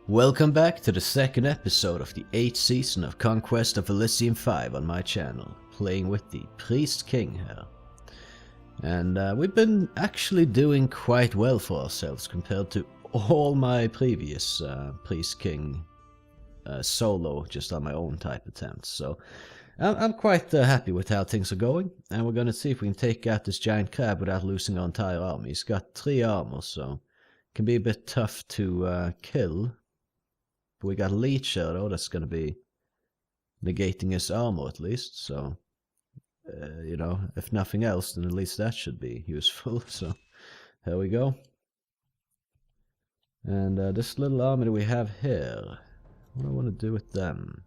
Welcome back to the second episode of the 8th season of Conquest of Elysium 5 on my channel, playing with the Priest King here. And we've been actually doing quite well for ourselves compared to all my previous Priest King solo, just on my own type attempts. So I'm quite happy with how things are going, and we're going to see if we can take out this giant crab without losing our entire army. He's got 3 armor, so it can be a bit tough to kill. But we got Leech here though, that's going to be negating his armor at least, so you know, if nothing else, then at least that should be useful. So here we go. And this little army that we have here, what do I want to do with them?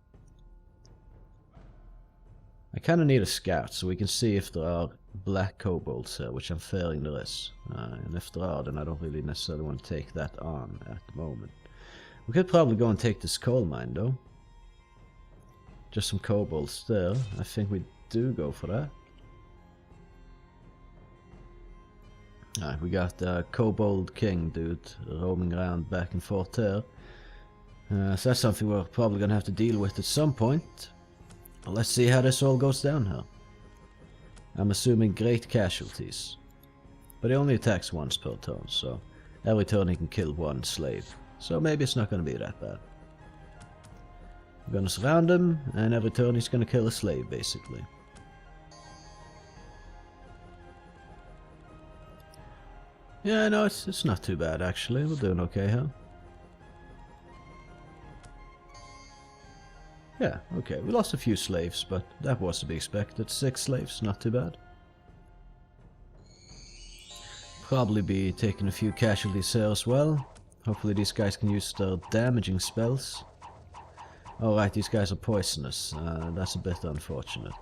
I kind of need a scout so we can see if there are black kobolds here, which I'm fearing there is. And if there are, then I don't really necessarily want to take that on at the moment. We could probably go and take this coal mine though. Just some kobolds there. I think we do go for that. Alright, we got the Kobold King dude roaming around back and forth there. So that's something we're probably going to have to deal with at some point. Let's see how this all goes down here. I'm assuming great casualties. But he only attacks once per turn, so every turn he can kill 1 slave. So maybe it's not going to be that bad. We're going to surround him, and every turn he's going to kill a slave, basically. Yeah, no, it's not too bad, actually. We're doing okay here. Yeah, okay, we lost a few slaves, but that was to be expected. 6 slaves, not too bad. Probably be taking a few casualties here as well. Hopefully these guys can use their damaging spells. Alright, these guys are poisonous. That's a bit unfortunate.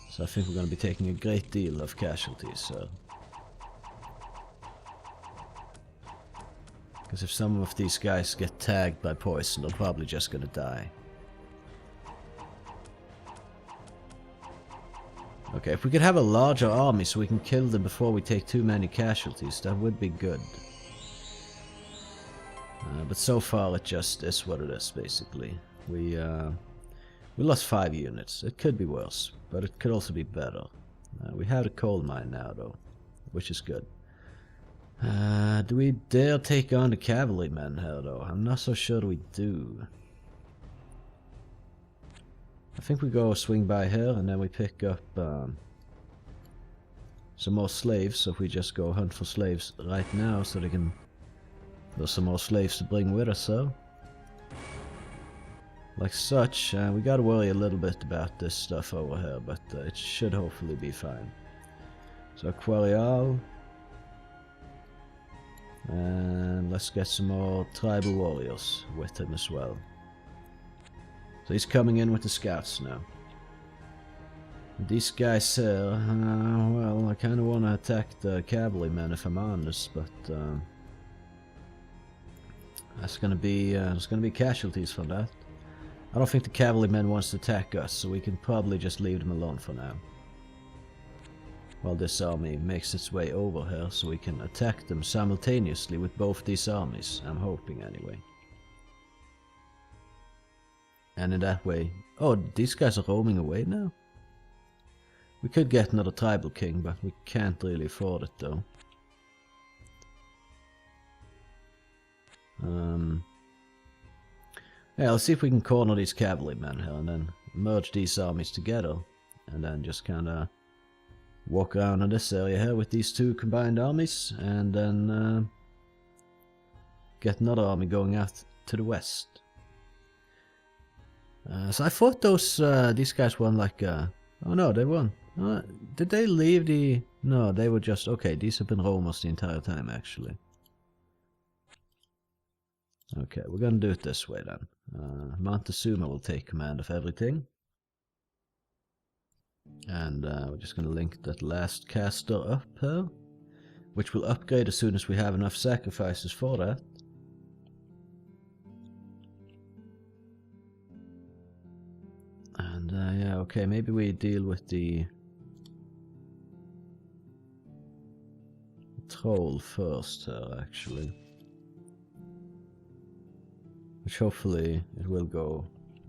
So I think we're going to be taking a great deal of casualties. Because if some of these guys get tagged by poison, they're probably just going to die. Okay, if we could have a larger army so we can kill them before we take too many casualties, that would be good. But so far it just is what it is, basically. We lost 5 units. It could be worse, but it could also be better. We have a coal mine now, though, which is good. Do we dare take on the cavalrymen here, though? I'm not so sure we do. I think we go swing by here, and then we pick up some more slaves. So if we just go hunt for slaves right now, so they can... There's some more slaves to bring with us, so. Like such, we gotta worry a little bit about this stuff over here, but it should hopefully be fine. So Quarrial. And let's get some more tribal warriors with him as well. So he's coming in with the scouts now. These guys here, well, I kind of want to attack the cavalrymen if I'm honest, but there's gonna be casualties from that. I don't think the cavalrymen wants to attack us, so we can probably just leave them alone for now. While this army makes its way over here, so we can attack them simultaneously with both these armies. I'm hoping anyway. And in that way... Oh, these guys are roaming away now? We could get another tribal king, but we can't really afford it though. Yeah, let's see if we can corner these cavalrymen here and then merge these armies together. And then just kinda walk around in this area here with these 2 combined armies. And then get another army going out to the west. So I thought these guys won like... oh no, they won. Did they leave the... No, they were just... Okay, these have been roamers the entire time actually. Okay, we're gonna do it this way then. Montezuma will take command of everything. And we're just gonna link that last caster up here, which will upgrade as soon as we have enough sacrifices for that. And yeah, okay, maybe we deal with the troll first here, actually. which hopefully it will go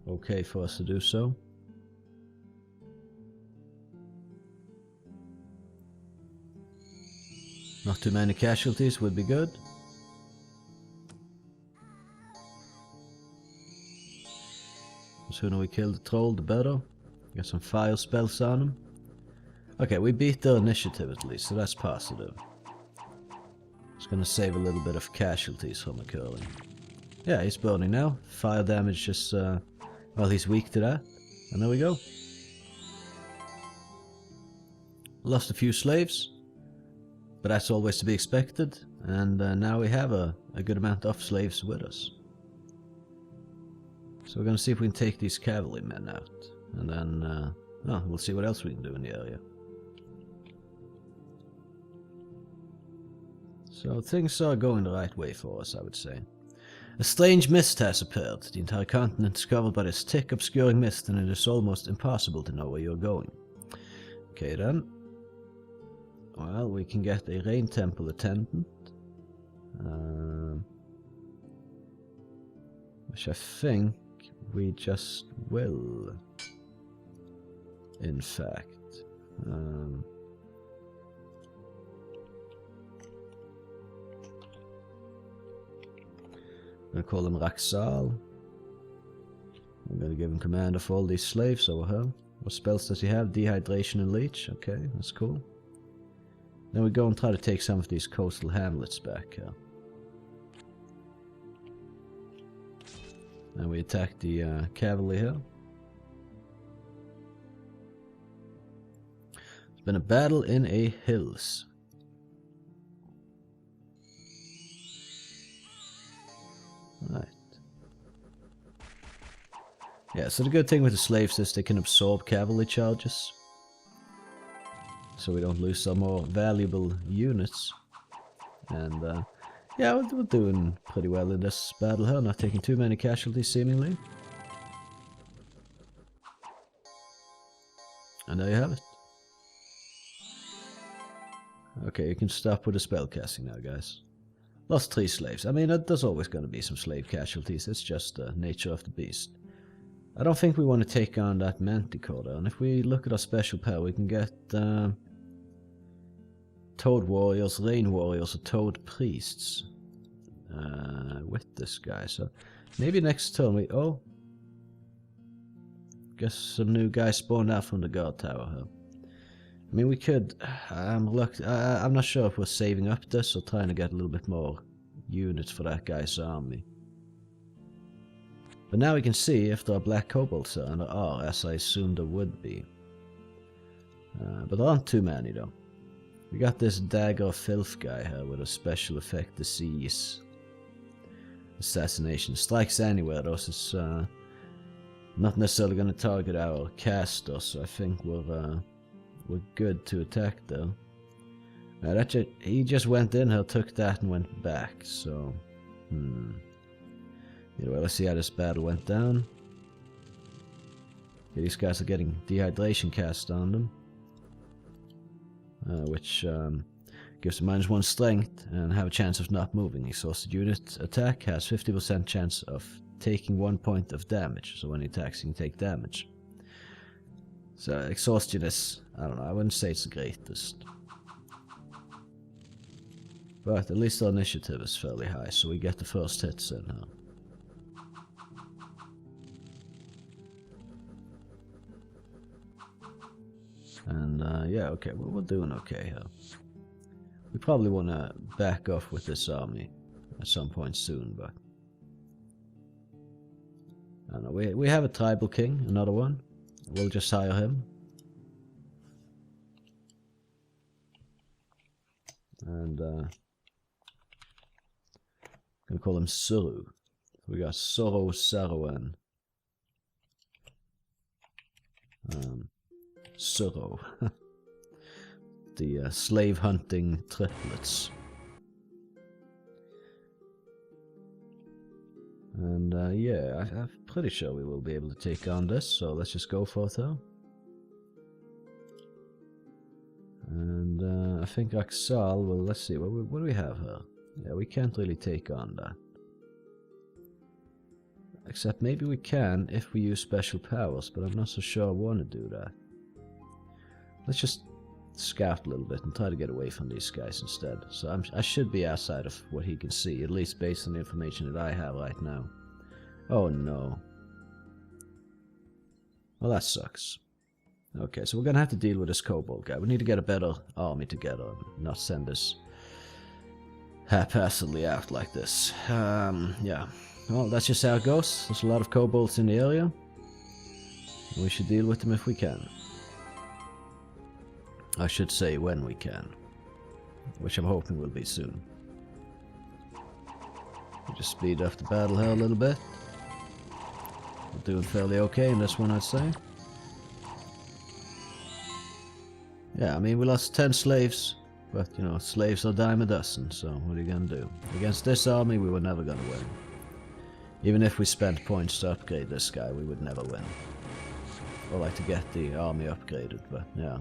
okay for us to do so. Not too many casualties would be good. The sooner we kill the troll, the better. Get some fire spells on him. Okay, we beat their initiative at least, so that's positive. It's gonna save a little bit of casualties from occurring. Yeah, he's burning now. Fire damage is, well, he's weak to that. And there we go. Lost a few slaves, but that's always to be expected. And now we have a good amount of slaves with us. So we're gonna see if we can take these cavalrymen out. And then, we'll see what else we can do in the area. So things are going the right way for us, I would say. A strange mist has appeared. The entire continent is covered by this thick, obscuring mist, and it is almost impossible to know where you're going. Okay then. Well, we can get a rain temple attendant. Which I think we just will. In fact. I'm gonna call him Raxal. I'm gonna give him command of all these slaves over here. What spells does he have? Dehydration and leech. Okay, that's cool. Then we go and try to take some of these coastal hamlets back here. And we attack the cavalry here. It's been a battle in a hills. Right. Yeah, so the good thing with the slaves is they can absorb cavalry charges. So we don't lose some more valuable units. And yeah, we're doing pretty well in this battle here, not taking too many casualties seemingly. And there you have it. Okay, you can stop with the spell casting now, guys. Lost 3 slaves. I mean, there's always going to be some slave casualties. It's just the nature of the beast. I don't think we want to take on that manticore though. And if we look at our special power, we can get toad warriors, rain warriors, or toad priests with this guy. So maybe next turn we... Oh! Guess some new guys spawned out from the guard tower here. I mean, we could... I'm not sure if we're saving up this or trying to get a little bit more units for that guy's army. But now we can see if there are black kobolds there, and there are, as I assumed there would be. But there aren't too many though. We got this dagger of filth guy here with a special effect, disease. Assassination. Strikes anywhere though, so it's not necessarily going to target our caster, so I think we're good to attack though. He just went in here, took that and went back, so... Anyway, let's see how this battle went down. Okay, these guys are getting dehydration cast on them. Which gives them -1 strength and have a chance of not moving. Exhausted unit attack has 50% chance of taking 1 point of damage. So when he attacks, he can take damage. So exhaustion is, I don't know, I wouldn't say it's the greatest. But at least our initiative is fairly high, so we get the first hits in here. And yeah, okay, well, we're doing okay here. We probably want to back off with this army at some point soon, but... I don't know, we have a tribal king, another one. We'll just hire him. And gonna call him Suru. We got Soro, Saruan. Suro. The slave hunting triplets. And yeah, I'm pretty sure we will be able to take on this, so let's just go for it though. And I think Axal, well, let's see, what do we have here? Yeah, we can't really take on that. Except maybe we can if we use special powers, but I'm not so sure I want to do that. Let's just scout a little bit and try to get away from these guys instead. So I should be outside of what he can see, at least based on the information that I have right now. Oh no. Well, that sucks. Okay, so we're gonna have to deal with this kobold guy. We need to get a better army together and not send this haphazardly out like this. Yeah. Well, that's just how it goes. There's a lot of kobolds in the area. We should deal with them if we can. I should say when we can. Which I'm hoping will be soon. We'll just speed up the battle here a little bit. We're doing fairly okay in this one, I'd say. Yeah, I mean, we lost 10 slaves. But, you know, slaves are a dime a dozen, so what are you gonna do? Against this army, we were never gonna win. Even if we spent points to upgrade this guy, we would never win. Or like to get the army upgraded, but yeah.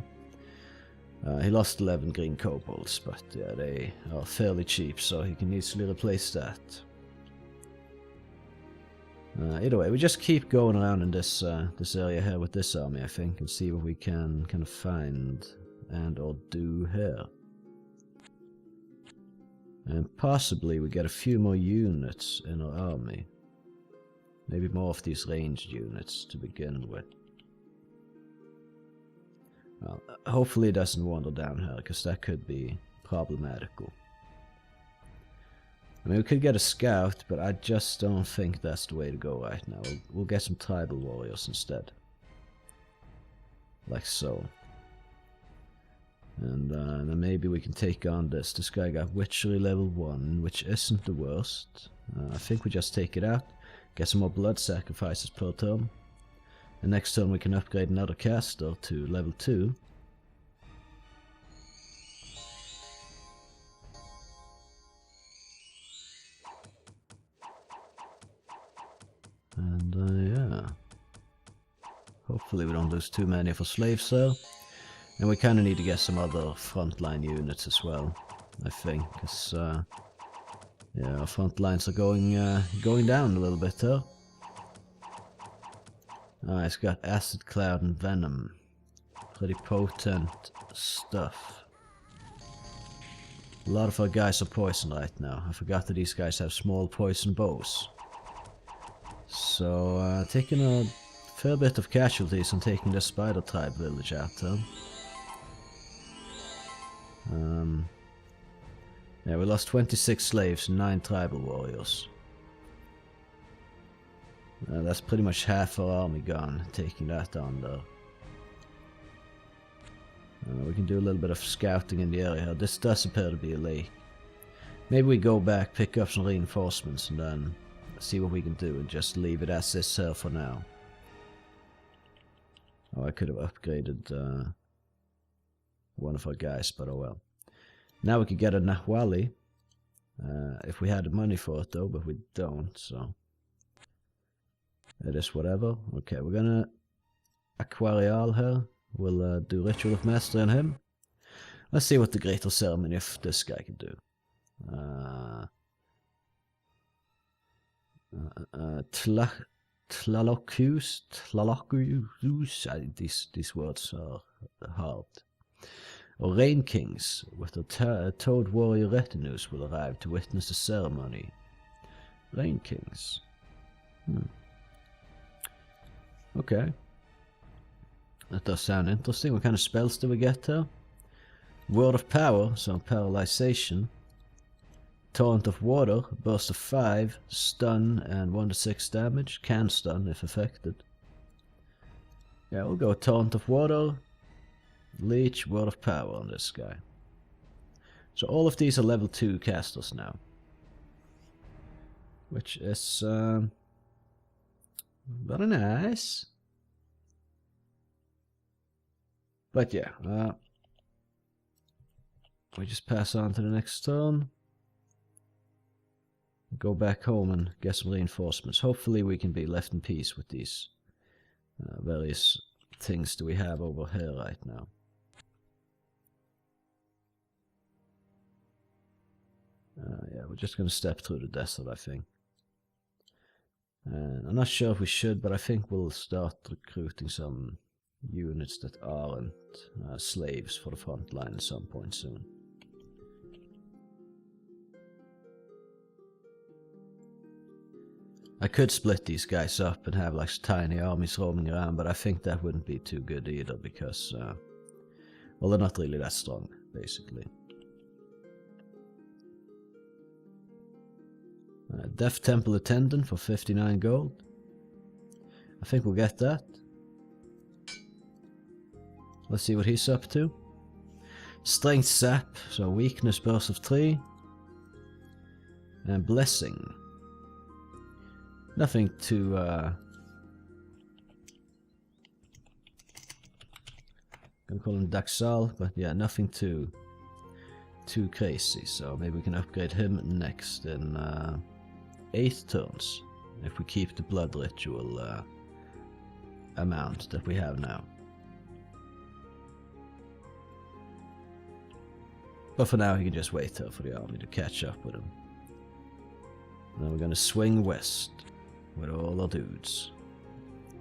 He lost 11 green kobolds, but yeah, they are fairly cheap, so he can easily replace that. Either way, we just keep going around in this this area here with this army, I think, and see what we can kind of find and or do here. And possibly we get a few more units in our army. Maybe more of these ranged units to begin with. Well, hopefully it doesn't wander down here, because that could be problematical. I mean, we could get a scout, but I just don't think that's the way to go right now. We'll get some tribal warriors instead. Like so. And then maybe we can take on this. This guy got witchery level 1, which isn't the worst. I think we just take it out. Get some more blood sacrifices per turn. And next turn we can upgrade another caster to level 2. And yeah. Hopefully we don't lose too many of our slaves there. And we kind of need to get some other frontline units as well, I think. Because, yeah, our front lines are going down a little bit there. It's got Acid Cloud and Venom. Pretty potent stuff. A lot of our guys are poisoned right now. I forgot that these guys have small poison bows. So, taking a fair bit of casualties and taking the Spider Tribe village out there. Yeah, we lost 26 slaves and 9 tribal warriors. That's pretty much half our army gone, taking that on there. We can do a little bit of scouting in the area. This does appear to be a lake. Maybe we go back, pick up some reinforcements, and then see what we can do and just leave it as is here for now. Oh, I could have upgraded one of our guys, but oh well. Now we could get a Nahwali, if we had the money for it though, but we don't, so it is whatever. Okay, we're gonna Aquarial here. We'll do Ritual of Mastery on him. Let's see what the Greater Ceremony of this guy can do. Tlalocus, these words are hard. Or Rain Kings with the Toad Warrior retinues will arrive to witness the ceremony. Rain Kings. Okay. That does sound interesting. What kind of spells do we get here? Word of Power, so paralyzation. Torrent of Water, burst of 5, stun and 1 to 6 damage. Can stun if affected. Yeah, we'll go Torrent of Water. Leech, Word of Power on this guy. So all of these are level 2 casters now. Which is very nice. But yeah, we just pass on to the next turn. Go back home and get some reinforcements. Hopefully we can be left in peace with these various things that we have over here right now. Yeah, we're just going to step through the desert, I think. I'm not sure if we should, but I think we'll start recruiting some units that aren't slaves for the front line at some point soon. I could split these guys up and have like tiny armies roaming around, but I think that wouldn't be too good either because, well, they're not really that strong, basically. Death Temple Attendant for 59 gold. I think we'll get that. Let's see what he's up to. Strength Sap, so Weakness Burst of 3. And Blessing. Nothing too, gonna call him Daxal, but yeah, nothing too crazy, so maybe we can upgrade him next in 8 turns, if we keep the blood ritual amount that we have now. But for now, he can just wait here for the army to catch up with him. And then we're gonna swing west with all our dudes.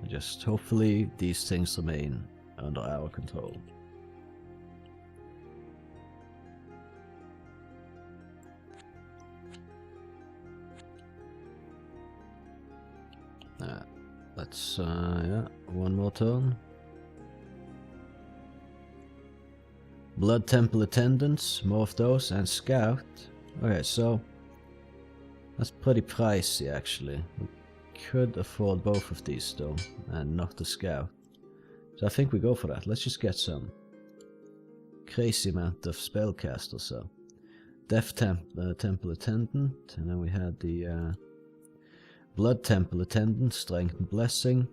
And just hopefully these things remain under our control. Let's, yeah, one more turn. Blood Temple Attendants, more of those, and Scout. Okay, so that's pretty pricey actually. We could afford both of these though, and not the Scout. So I think we go for that. Let's just get some crazy amount of spellcasters. So Death Temple Attendant, and then we had the Blood Temple Attendant, Strength and Blessing.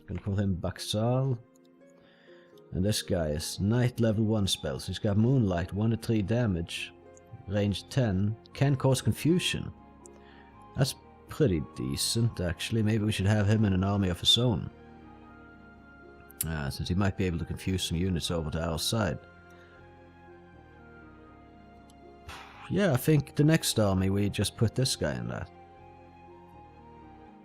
Gonna call him Baxal. And this guy is Night level 1 spells. He's got Moonlight, 1 to 3 damage, range 10, can cause confusion. That's pretty decent actually. Maybe we should have him in an army of his own. Since he might be able to confuse some units over to our side. Yeah, I think the next army we just put this guy in that.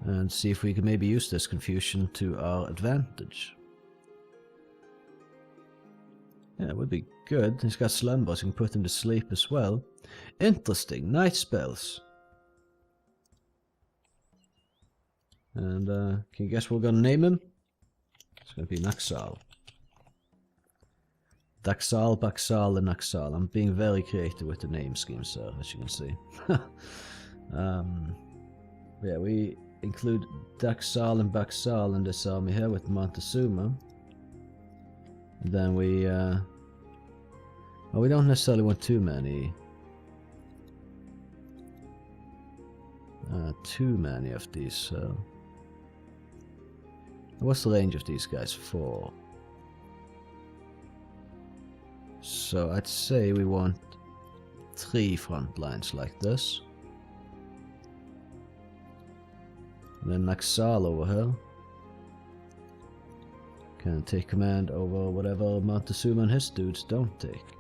And see if we can maybe use this confusion to our advantage. Yeah, it would be good. He's got slumber, so we can put him to sleep as well. Interesting, night spells. And can you guess what we're gonna name him? It's gonna be Naxal. Daxal, Baxal, and Naxal. I'm being very creative with the name scheme, sir, as you can see. Yeah, we include Daxal and Baxal in this army here with Montezuma. And then we, well, we don't necessarily want too many of these, so... What's the range of these guys? 4. So I'd say we want 3 front lines like this. And then Naxal over here can take command over whatever Montezuma and his dudes don't take.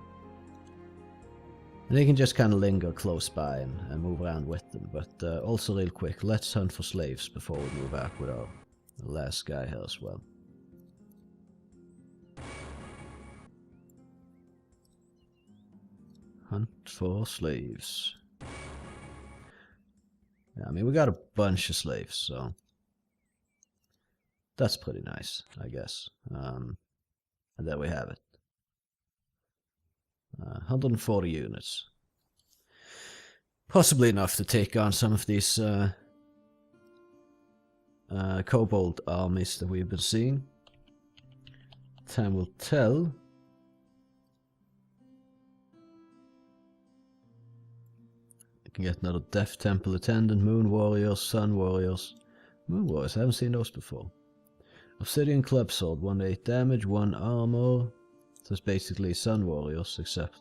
And they can just kind of linger close by and move around with them. But also real quick, let's hunt for slaves before we move out with our last guy here as well. Hunt for slaves. Yeah, I mean, we got a bunch of slaves, so that's pretty nice, I guess. And there we have it. 140 units. Possibly enough to take on some of these kobold armies that we've been seeing. Time will tell. Can get another Death Temple Attendant, Moon Warriors, Sun Warriors. Moon Warriors, I haven't seen those before. Obsidian Club Sword, 1 to 8 damage, 1 armor. So it's basically Sun Warriors, except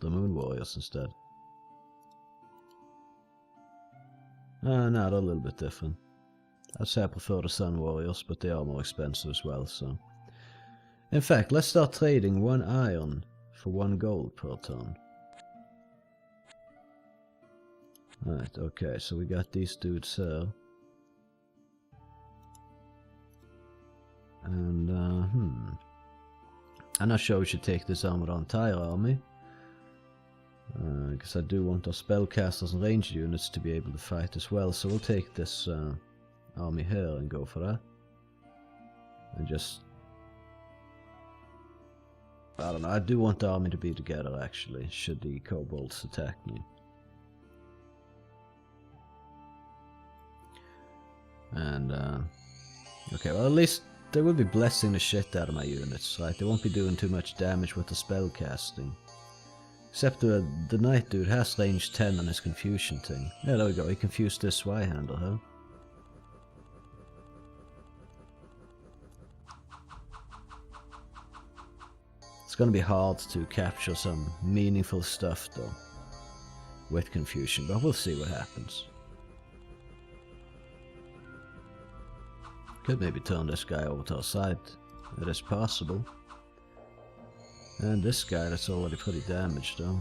the Moon Warriors instead. No, they're a little bit different. I'd say I prefer the Sun Warriors, but they are more expensive as well, so... In fact, let's start trading 1 iron for 1 gold per turn. Right, okay, so we got these dudes here. And, I'm not sure we should take this arm with our entire army. Because I do want our spellcasters and ranged units to be able to fight as well, so we'll take this army here and go for that. And just... I don't know, I do want the army to be together actually, should the kobolds attack me. And, okay, well at least they will be blessing the shit out of my units, right? They won't be doing too much damage with the spell casting. Except the knight dude has range 10 on his confusion thing. Yeah, there we go, he confused this Zweihander, huh? It's gonna be hard to capture some meaningful stuff though, with confusion, but we'll see what happens. Could maybe turn this guy over to our side, it is possible. And this guy that's already pretty damaged though.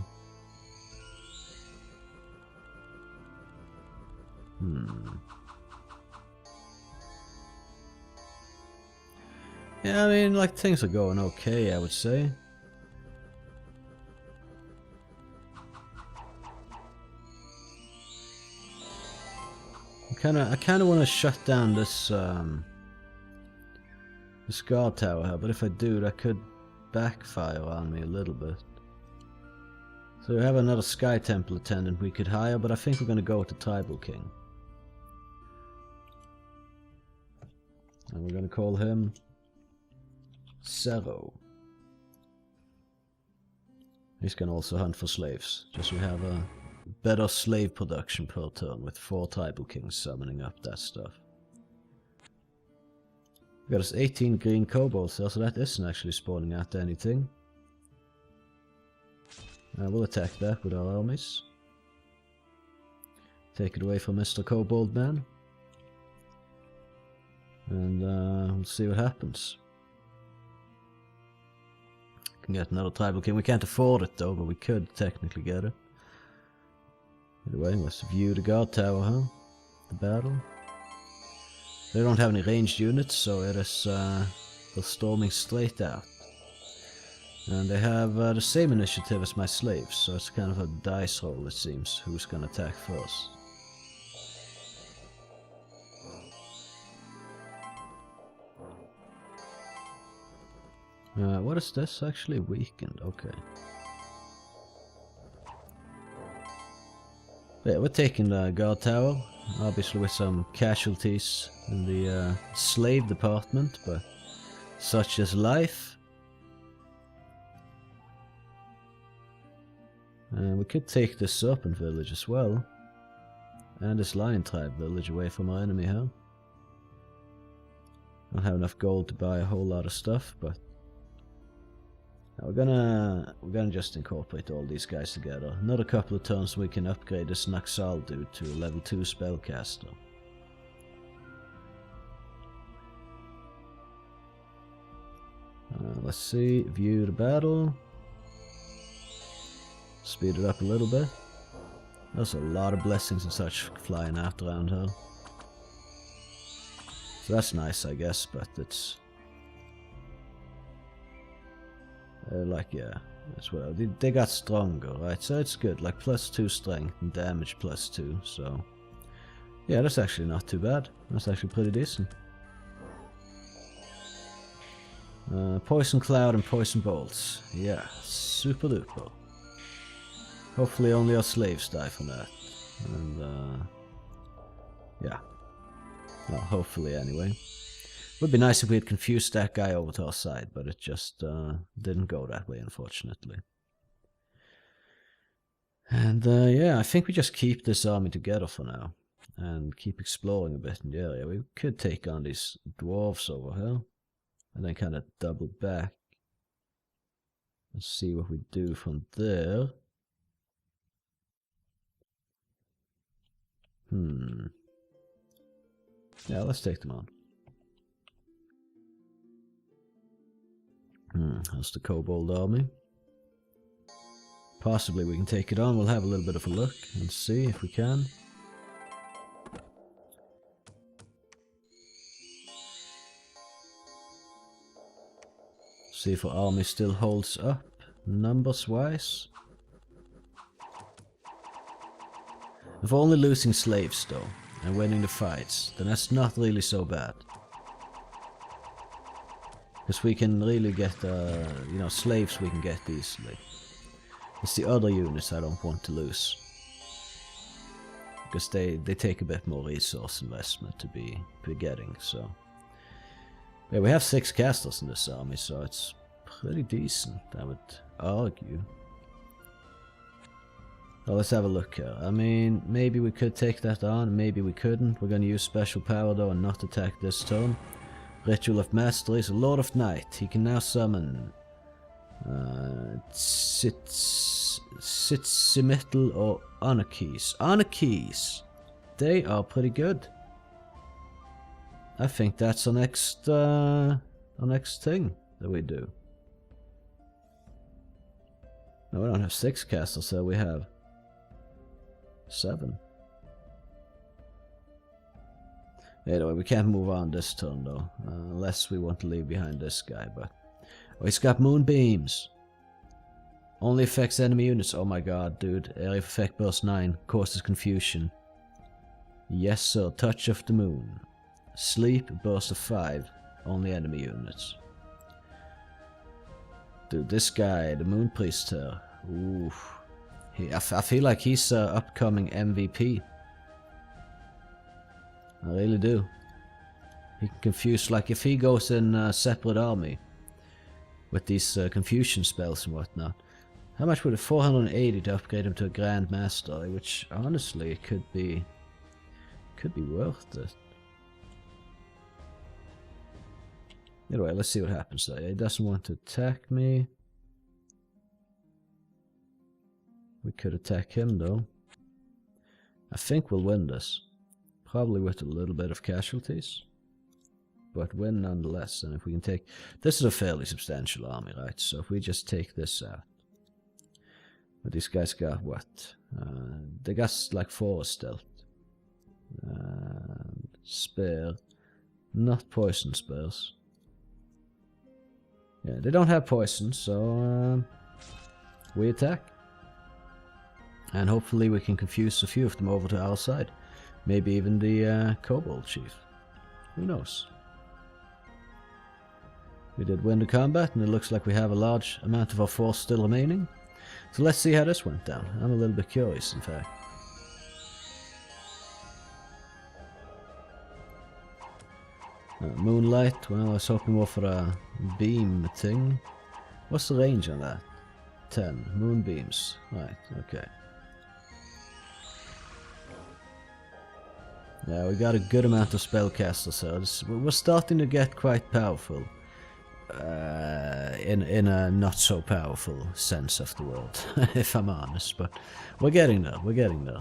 Yeah, I mean, like, things are going okay, I would say. I kinda want to shut down this this guard tower here, but if I do, that could backfire on me a little bit. So we have another Sky Temple attendant we could hire, but I think we're going to go with the Tribal King. And we're going to call him Zero. He's going to also hunt for slaves, just so we have a better slave production per turn with 4 Tribal Kings summoning up that stuff. We got us 18 green kobolds there, so that isn't actually spawning out anything. We'll attack that with our armies. Take it away from Mr. Kobold Man. And we'll see what happens. Can get another Tribal King. We can't afford it though, but we could technically get it. Anyway, let's view the guard tower, huh? The battle. They don't have any ranged units, so it is they're storming straight out. And they have the same initiative as my slaves, so it's kind of a dice roll, it seems, who's gonna attack first. What is this? Actually weakened, okay. Yeah, we're taking the guard tower, obviously with some casualties in the slave department, but such is life. We could take this serpent village as well, and this lion tribe village away from our enemy here. Don't have enough gold to buy a whole lot of stuff, but we're gonna just incorporate all these guys together. Another couple of turns we can upgrade this Naxal dude to a level 2 spellcaster. Let's see, view the battle. Speed it up a little bit. There's a lot of blessings and such flying out around here. So that's nice, I guess, but it's... like, yeah, as well. They got stronger, right? So it's good, like +2 strength and damage +2, so... Yeah, that's actually not too bad. That's actually pretty decent. Poison Cloud and Poison Bolts. Yeah, super duper. Hopefully only our slaves die from that. And, yeah. Well, hopefully anyway. Would be nice if we had confused that guy over to our side, but it just didn't go that way, unfortunately. And yeah, I think we just keep this army together for now, and keep exploring a bit in the area. We could take on these dwarves over here, and then kind of double back. Let's see what we do from there. Yeah, let's take them on. That's the kobold army. Possibly we can take it on. We'll have a little bit of a look and see if we can. See if our army still holds up, numbers-wise. If we're only losing slaves, though, and winning the fights, then that's not really so bad. Because we can really get, you know, slaves we can get easily. It's the other units I don't want to lose. Because they take a bit more resource investment to be getting, so... Yeah, we have 6 casters in this army, so it's pretty decent, I would argue. Well, let's have a look here. I mean, maybe we could take that on, maybe we couldn't. We're gonna use special power though and not attack this turn. Ritual of Mastery is a Lord of Night. He can now summon Sitsimitl or Anarchies. Anarchies! They are pretty good. I think that's our next thing that we do. No, we don't have 6 castles, so we have 7. Anyway, we can't move on this turn though, unless we want to leave behind this guy, but... Oh, he's got moonbeams! Only affects enemy units. Oh my god, dude. Area of effect burst 9, causes confusion. Yes sir, touch of the moon. Sleep, burst of 5, only enemy units. Dude, this guy, the Moon Priest here, oof. I feel like he's upcoming MVP. I really do. He can confuse, like if he goes in a separate army with these confusion spells and whatnot. How much would it? 480 to upgrade him to a Grand Master, which honestly could be worth it. Anyway, let's see what happens there. He doesn't want to attack me. We could attack him though. I think we'll win this. Probably with a little bit of casualties. But win nonetheless. And if we can take... This is a fairly substantial army, right? So if we just take this out. But these guys got what? They got like 4 stealth. Spear. Not poison spears. Yeah, they don't have poison, so we attack. And hopefully we can confuse a few of them over to our side. Maybe even the Kobold Chief. Who knows? We did win the combat, and it looks like we have a large amount of our force still remaining. So let's see how this went down. I'm a little bit curious, in fact. Moonlight, well, I was hoping more for a beam thing. What's the range on that? 10. Moonbeams. Right, okay. Yeah, we got a good amount of spellcasters here. We're starting to get quite powerful. In a not so powerful sense of the word, if I'm honest. But we're getting there, we're getting there.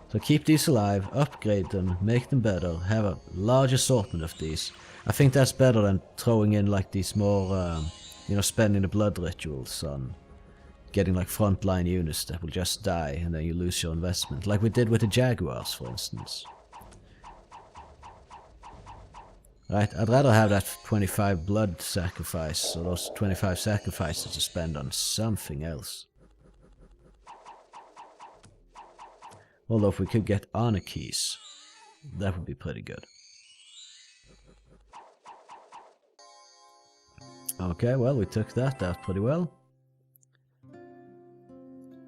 So keep these alive, upgrade them, make them better, have a large assortment of these. I think that's better than throwing in like these more, you know, spending the blood rituals on getting like frontline units that will just die and then you lose your investment. Like we did with the Jaguars, for instance. Right, I'd rather have that 25 blood sacrifice, or those 25 sacrifices to spend on something else. Although if we could get Anarchies, that would be pretty good. Okay, well, we took that out pretty well.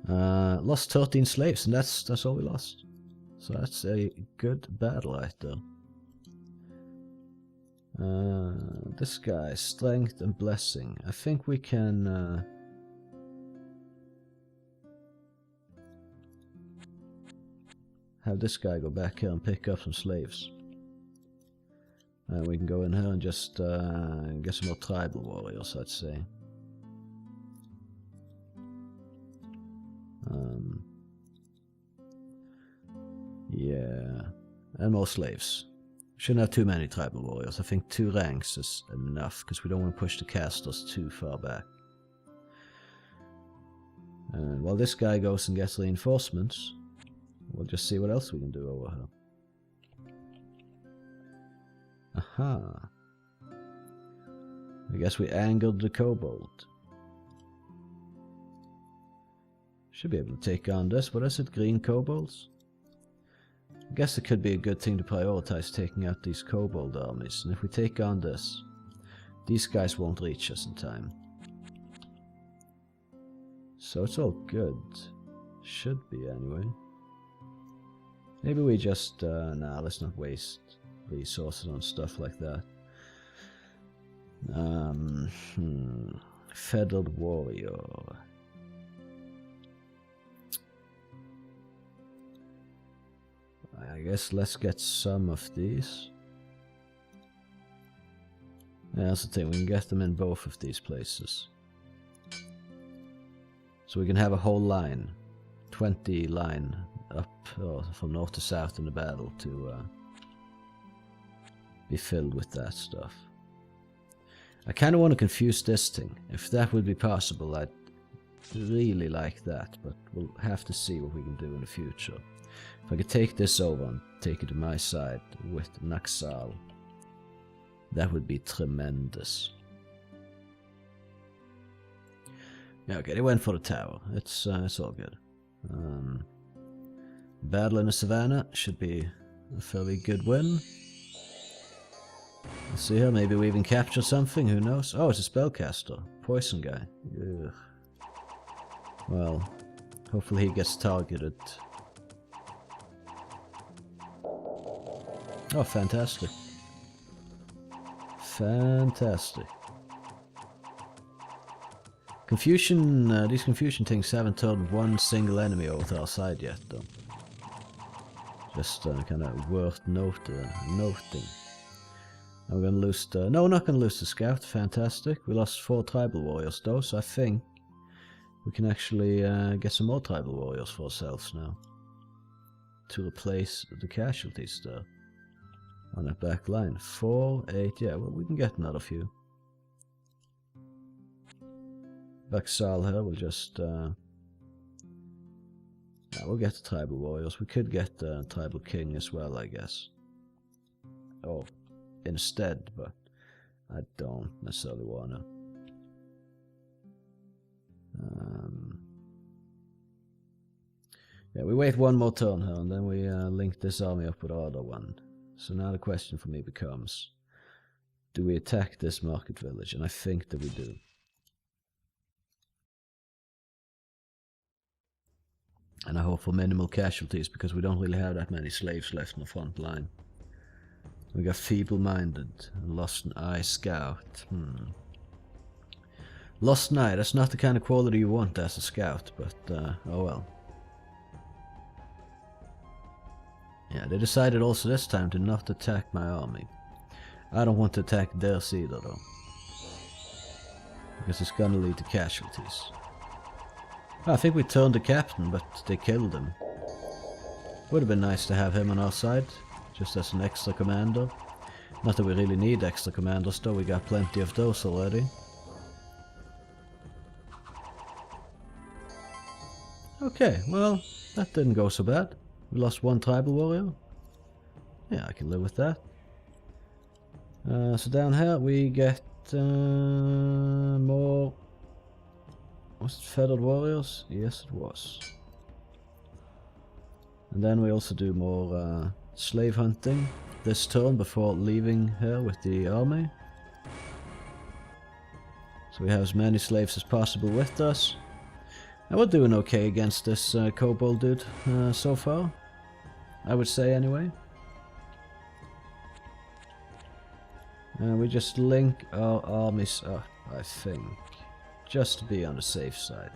Lost 13 slaves, and that's all we lost. So that's a good battle right there. This guy, Strength and Blessing. I think we can... have this guy go back here and pick up some slaves. And we can go in here and just get some more tribal warriors, I'd say. Yeah, and more slaves. Shouldn't have too many tribal warriors. I think 2 ranks is enough, because we don't want to push the casters too far back. And while this guy goes and gets reinforcements, we'll just see what else we can do over here. Aha. I guess we angered the kobold. Should be able to take on this. What is it? Green kobolds? I guess it could be a good thing to prioritize taking out these kobold armies. And if we take on this, these guys won't reach us in time. So it's all good. Should be anyway. Maybe we just, nah, let's not waste resources on stuff like that. Feathered warrior. I guess let's get some of these. Yeah, that's the thing, we can get them in both of these places. So we can have a whole line, 20 line up or from north to south in the battle to be filled with that stuff. I kind of want to confuse this thing. If that would be possible, I'd really like that, but we'll have to see what we can do in the future. If I could take this over and take it to my side with Naxal, that would be tremendous. Yeah, okay, they went for the tower. It's all good. Battle in the savannah should be a fairly good win. Let's see here, maybe we even capture something, who knows? Oh, it's a spellcaster. Poison guy. Ugh. Well, hopefully he gets targeted. Oh, fantastic. Fantastic. Confusion, these confusion things haven't turned one single enemy over to our side yet, though. Just kind of worth noting. We're gonna lose the... No, we're not gonna lose the scout. Fantastic. We lost 4 tribal warriors, though, so I think we can actually get some more tribal warriors for ourselves now. To replace the casualties there. On that back line. 4, 8, yeah, well, we can get another few. Baxal here, we'll just... yeah, we'll get the tribal warriors. We could get the tribal king as well, I guess. Oh, instead, but I don't necessarily wanna. Yeah, we wait one more turn here, and then we link this army up with our other one. So now the question for me becomes, do we attack this market village? And I think that we do. And I hope for minimal casualties, because we don't really have that many slaves left in the front line. We got feeble-minded and lost an eye scout. Lost an eye, that's not the kind of quality you want as a scout, but oh well. Yeah, they decided also this time to not attack my army. I don't want to attack theirs either, though. Because it's gonna lead to casualties. I think we turned the captain, but they killed him. Would have been nice to have him on our side, just as an extra commander. Not that we really need extra commanders, though, we got plenty of those already. Okay, well, that didn't go so bad. We lost 1 tribal warrior. Yeah, I can live with that. So down here we get more... Was it feathered warriors? Yes, it was. And then we also do more slave hunting this turn before leaving here with the army. So we have as many slaves as possible with us. And we're doing okay against this kobold dude so far. I would say anyway. We just link our armies up, I think. Just to be on the safe side.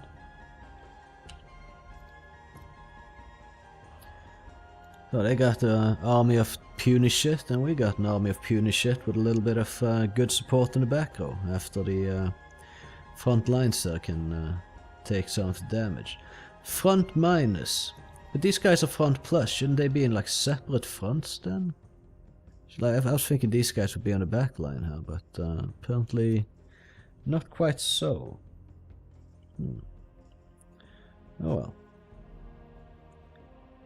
So they got an army of puny shit, and we got an army of puny shit with a little bit of good support in the back row after the front lines there can take some of the damage. Front minus. But these guys are front plus, shouldn't they be in like separate fronts then? Like, I was thinking these guys would be on the back line here, but apparently not quite so. Oh well.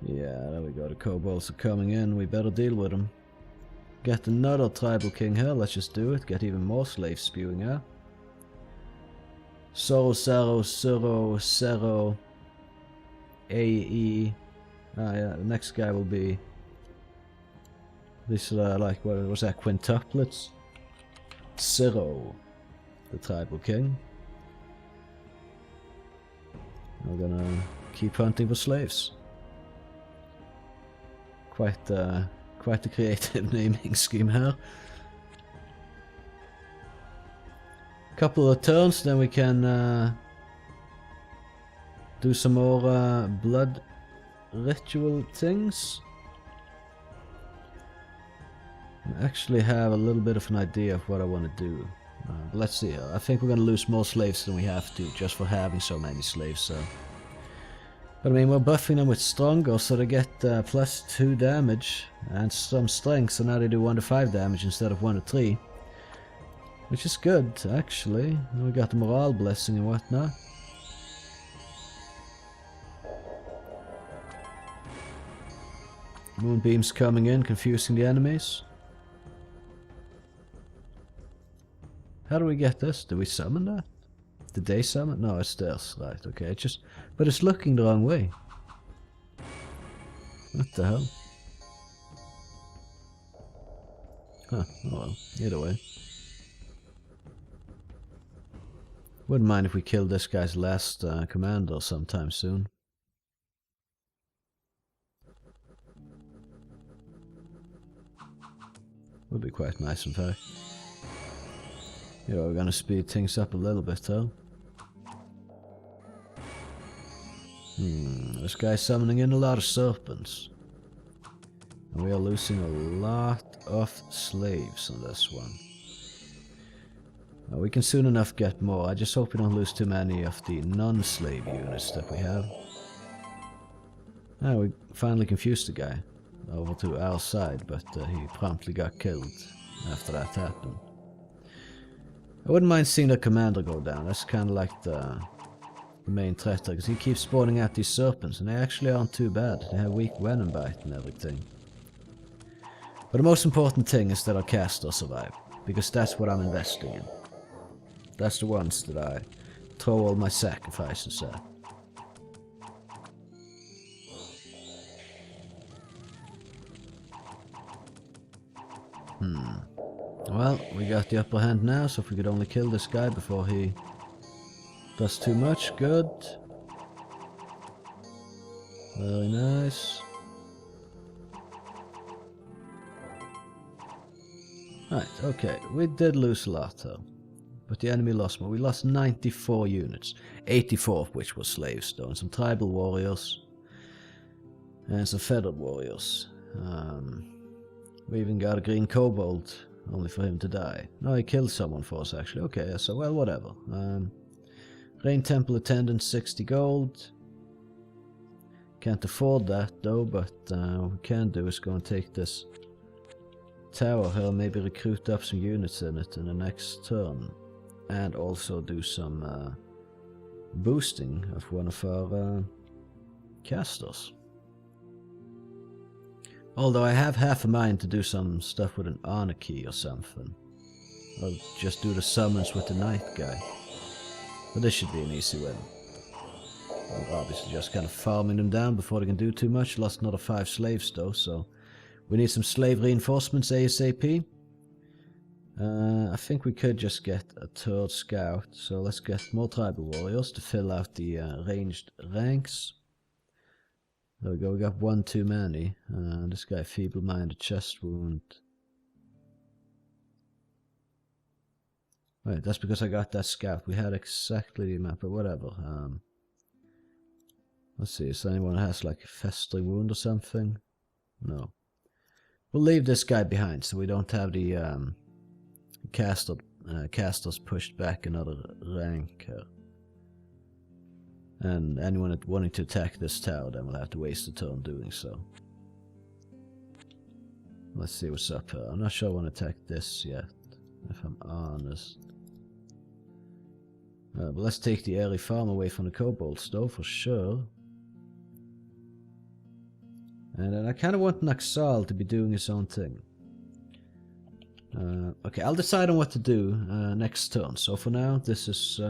Yeah, there we go. The kobolds are coming in. We better deal with them. Get another tribal king here. Let's just do it. Get even more slaves spewing out. Sorrow, Sorrow, Sorrow, Sorrow, AE. Ah, yeah, the next guy will be. This, like, what was that? Quintuplets? Sorrow, the tribal king. We're gonna keep hunting for slaves. Quite the creative naming scheme here. Couple of turns, then we can do some more blood ritual things. I actually have a little bit of an idea of what I want to do. Let's see. I think we're gonna lose more slaves than we have to, just for having so many slaves. So, but I mean, we're buffing them with stronger, so they get +2 damage and some strength. So now they do 1 to 5 damage instead of 1 to 3, which is good actually. And we got the morale blessing and whatnot. Moonbeams coming in, confusing the enemies. How do we get this? Do we summon that? Did they summon? No, it's theirs. Right, okay. It's just, but it's looking the wrong way. What the hell? Huh, oh well. Either way. Wouldn't mind if we killed this guy's last commander sometime soon. Would be quite nice in fact. Yeah, we're gonna speed things up a little bit though. This guy's summoning in a lot of serpents. And we are losing a lot of slaves on this one. We can soon enough get more. I just hope we don't lose too many of the non-slave units that we have. Ah, we finally confused the guy over to our side, but he promptly got killed after that happened. I wouldn't mind seeing the commander go down. That's kind of like the main threat, because he keeps spawning out these serpents, and they actually aren't too bad. They have weak venom bite and everything. But the most important thing is that our casters survive, because that's what I'm investing in. That's the ones that I throw all my sacrifices at. Well, we got the upper hand now, so if we could only kill this guy before he does too much, good. Very nice. Right, okay, we did lose a lot though. But the enemy lost more. We lost 94 units, 84 of which were slaves though, and some tribal warriors. And some feathered warriors. We even got a green kobold, only for him to die. No, he killed someone for us actually. Okay, so well, whatever. Rain Temple Attendant, 60 gold. Can't afford that though, but what we can do is go and take this tower here, maybe recruit up some units in it in the next turn. And also do some boosting of one of our casters. Although I have half a mind to do some stuff with an honor key or something. Or just do the summons with the knight guy. But this should be an easy win. We're obviously just kind of farming them down before they can do too much. Lost another 5 slaves though, so we need some slave reinforcements ASAP. I think we could just get a 3rd scout, so let's get more tribal warriors to fill out the ranged ranks. There we go, we got 1 too many. This guy feeble-minded, chest wound. Wait, that's because I got that scout. We had exactly the map, but whatever. Let's see, is there anyone who has like a festering wound or something? No. We'll leave this guy behind so we don't have the casters pushed back another rank. And anyone wanting to attack this tower then will have to waste a turn doing so. Let's see what's up here. I'm not sure I want to attack this yet, if I'm honest. But let's take the airy farm away from the kobolds though, for sure. And then I kind of want Naxal to be doing his own thing. Okay, I'll decide on what to do next turn. So for now, this is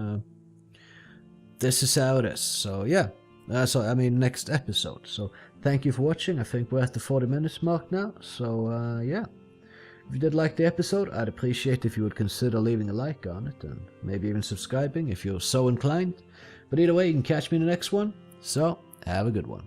how it is. So yeah, next episode. So thank you for watching. I think we're at the 40 minutes mark now. So yeah, if you did like the episode, I'd appreciate if you would consider leaving a like on it and maybe even subscribing if you're so inclined. But either way, you can catch me in the next one. So have a good one.